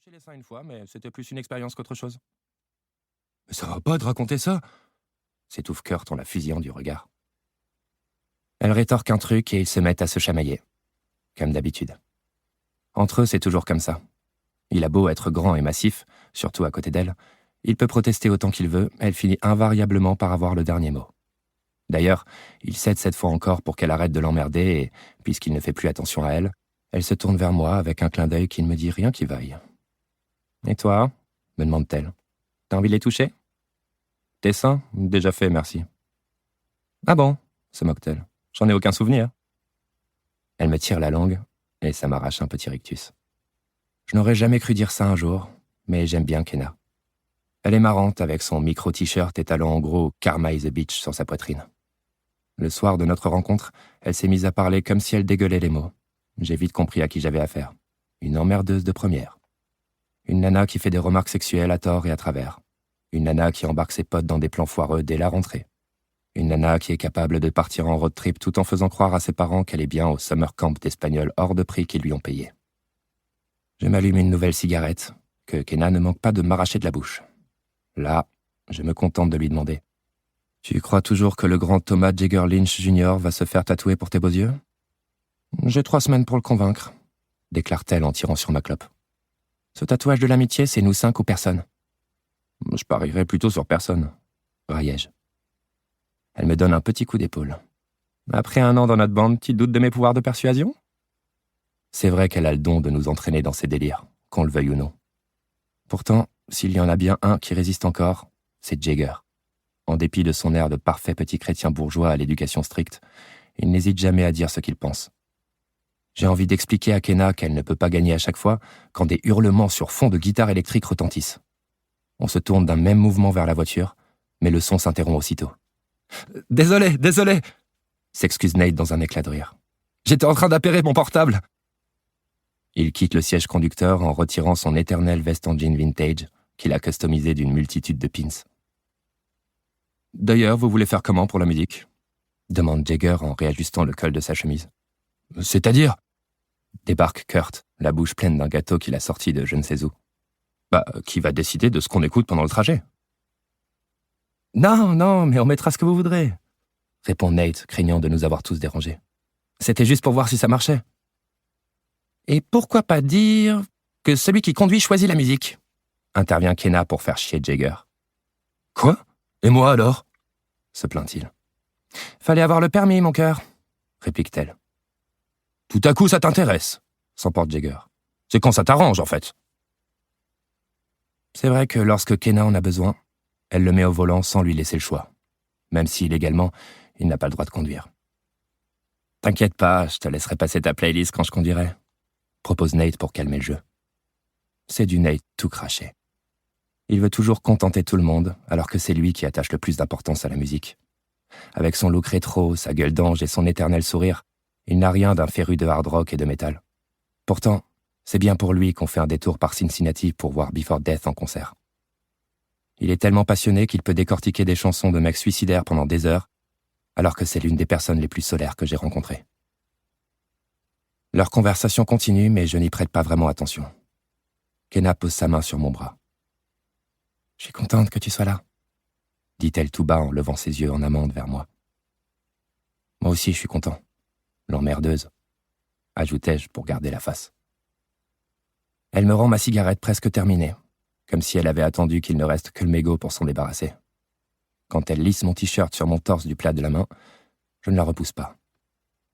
lâché les seins une fois, mais c'était plus une expérience qu'autre chose. Mais ça va pas de raconter ça, s'étouffe Kurt en la fusillant du regard. Elle rétorque un truc et ils se mettent à se chamailler, comme d'habitude. Entre eux, c'est toujours comme ça. Il a beau être grand et massif, surtout à côté d'elle, il peut protester autant qu'il veut, elle finit invariablement par avoir le dernier mot. D'ailleurs, il cède cette fois encore pour qu'elle arrête de l'emmerder et, puisqu'il ne fait plus attention à elle, elle se tourne vers moi avec un clin d'œil qui ne me dit rien qui vaille. « Et toi ?» me demande-t-elle. « T'as envie de les toucher ?»« Tes seins ? Déjà fait, merci. »« Ah bon ?» se moque-t-elle. « J'en ai aucun souvenir. » Elle me tire la langue et ça m'arrache un petit rictus. Je n'aurais jamais cru dire ça un jour, mais j'aime bien Kenna. Elle est marrante avec son micro-t-shirt étalant en gros « Karma is a bitch » sur sa poitrine. Le soir de notre rencontre, elle s'est mise à parler comme si elle dégueulait les mots. J'ai vite compris à qui j'avais affaire. Une emmerdeuse de première. Une nana qui fait des remarques sexuelles à tort et à travers. Une nana qui embarque ses potes dans des plans foireux dès la rentrée. Une nana qui est capable de partir en road trip tout en faisant croire à ses parents qu'elle est bien au summer camp d'Espagnols hors de prix qu'ils lui ont payé. Je m'allume une nouvelle cigarette, que Kenna ne manque pas de m'arracher de la bouche. Là, je me contente de lui demander. « Tu crois toujours que le grand Thomas Jagger Lynch Jr. va se faire tatouer pour tes beaux yeux ?»« J'ai 3 semaines pour le convaincre, » déclare-t-elle en tirant sur ma clope. « Ce tatouage de l'amitié, c'est nous 5 ou personne. »« Je parierais plutôt sur personne, » raillai-je. Elle me donne un petit coup d'épaule. « Après 1 an dans notre bande, tu doutes de mes pouvoirs de persuasion ?» C'est vrai qu'elle a le don de nous entraîner dans ses délires, qu'on le veuille ou non. Pourtant, s'il y en a bien un qui résiste encore, c'est Jagger. En dépit de son air de parfait petit chrétien bourgeois à l'éducation stricte, il n'hésite jamais à dire ce qu'il pense. J'ai envie d'expliquer à Kenna qu'elle ne peut pas gagner à chaque fois quand des hurlements sur fond de guitare électrique retentissent. On se tourne d'un même mouvement vers la voiture, mais le son s'interrompt aussitôt. « Désolé !» s'excuse Nate dans un éclat de rire. « J'étais en train d'appairer mon portable !» Il quitte le siège conducteur en retirant son éternelle veste en jean vintage qu'il a customisée d'une multitude de pins. « D'ailleurs, vous voulez faire comment pour la musique ?» demande Jagger en réajustant le col de sa chemise. « C'est-à-dire ?» débarque Kurt, la bouche pleine d'un gâteau qu'il a sorti de je ne sais où. « Bah, qui va décider de ce qu'on écoute pendant le trajet ?»« Non, mais on mettra ce que vous voudrez, » répond Nate, craignant de nous avoir tous dérangés. « C'était juste pour voir si ça marchait. » Et pourquoi pas dire que celui qui conduit choisit la musique ? Intervient Kenna pour faire chier Jagger. Quoi ? Et moi alors ? Se plaint-il. Fallait avoir le permis, mon cœur, réplique-t-elle. Tout à coup, ça t'intéresse, s'emporte Jagger. C'est quand ça t'arrange, en fait. C'est vrai que lorsque Kenna en a besoin, elle le met au volant sans lui laisser le choix. Même si, légalement, il n'a pas le droit de conduire. T'inquiète pas, je te laisserai passer ta playlist quand je conduirai, propose Nate pour calmer le jeu. C'est du Nate tout craché. Il veut toujours contenter tout le monde, alors que c'est lui qui attache le plus d'importance à la musique. Avec son look rétro, sa gueule d'ange et son éternel sourire, il n'a rien d'un féru de hard rock et de métal. Pourtant, c'est bien pour lui qu'on fait un détour par Cincinnati pour voir Before Death en concert. Il est tellement passionné qu'il peut décortiquer des chansons de mecs suicidaires pendant des heures, alors que c'est l'une des personnes les plus solaires que j'ai rencontrées. Leur conversation continue, mais je n'y prête pas vraiment attention. Kenna pose sa main sur mon bras. « Je suis contente que tu sois là, » dit-elle tout bas en levant ses yeux en amande vers moi. « Moi aussi, je suis content. L'emmerdeuse, » ajoutai-je pour garder la face. Elle me rend ma cigarette presque terminée, comme si elle avait attendu qu'il ne reste que le mégot pour s'en débarrasser. Quand elle lisse mon t-shirt sur mon torse du plat de la main, je ne la repousse pas.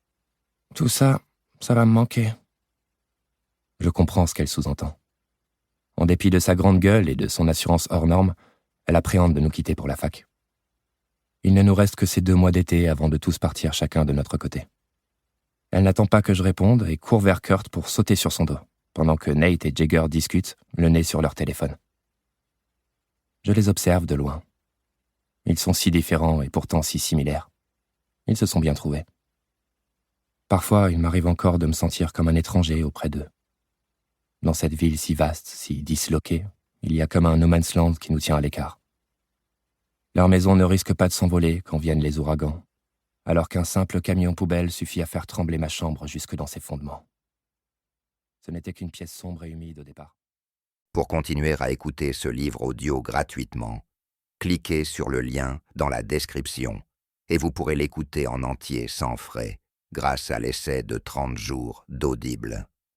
« Tout ça, ça va me manquer. » Je comprends ce qu'elle sous-entend. En dépit de sa grande gueule et de son assurance hors norme, elle appréhende de nous quitter pour la fac. Il ne nous reste que ces 2 mois d'été avant de tous partir chacun de notre côté. Elle n'attend pas que je réponde et court vers Kurt pour sauter sur son dos, pendant que Nate et Jagger discutent, le nez sur leur téléphone. Je les observe de loin. Ils sont si différents et pourtant si similaires. Ils se sont bien trouvés. Parfois, il m'arrive encore de me sentir comme un étranger auprès d'eux. Dans cette ville si vaste, si disloquée, il y a comme un no man's land qui nous tient à l'écart. Leur maison ne risque pas de s'envoler quand viennent les ouragans, alors qu'un simple camion poubelle suffit à faire trembler ma chambre jusque dans ses fondements. Ce n'était qu'une pièce sombre et humide au départ. Pour continuer à écouter ce livre audio gratuitement, cliquez sur le lien dans la description et vous pourrez l'écouter en entier sans frais grâce à l'essai de 30 jours d'Audible.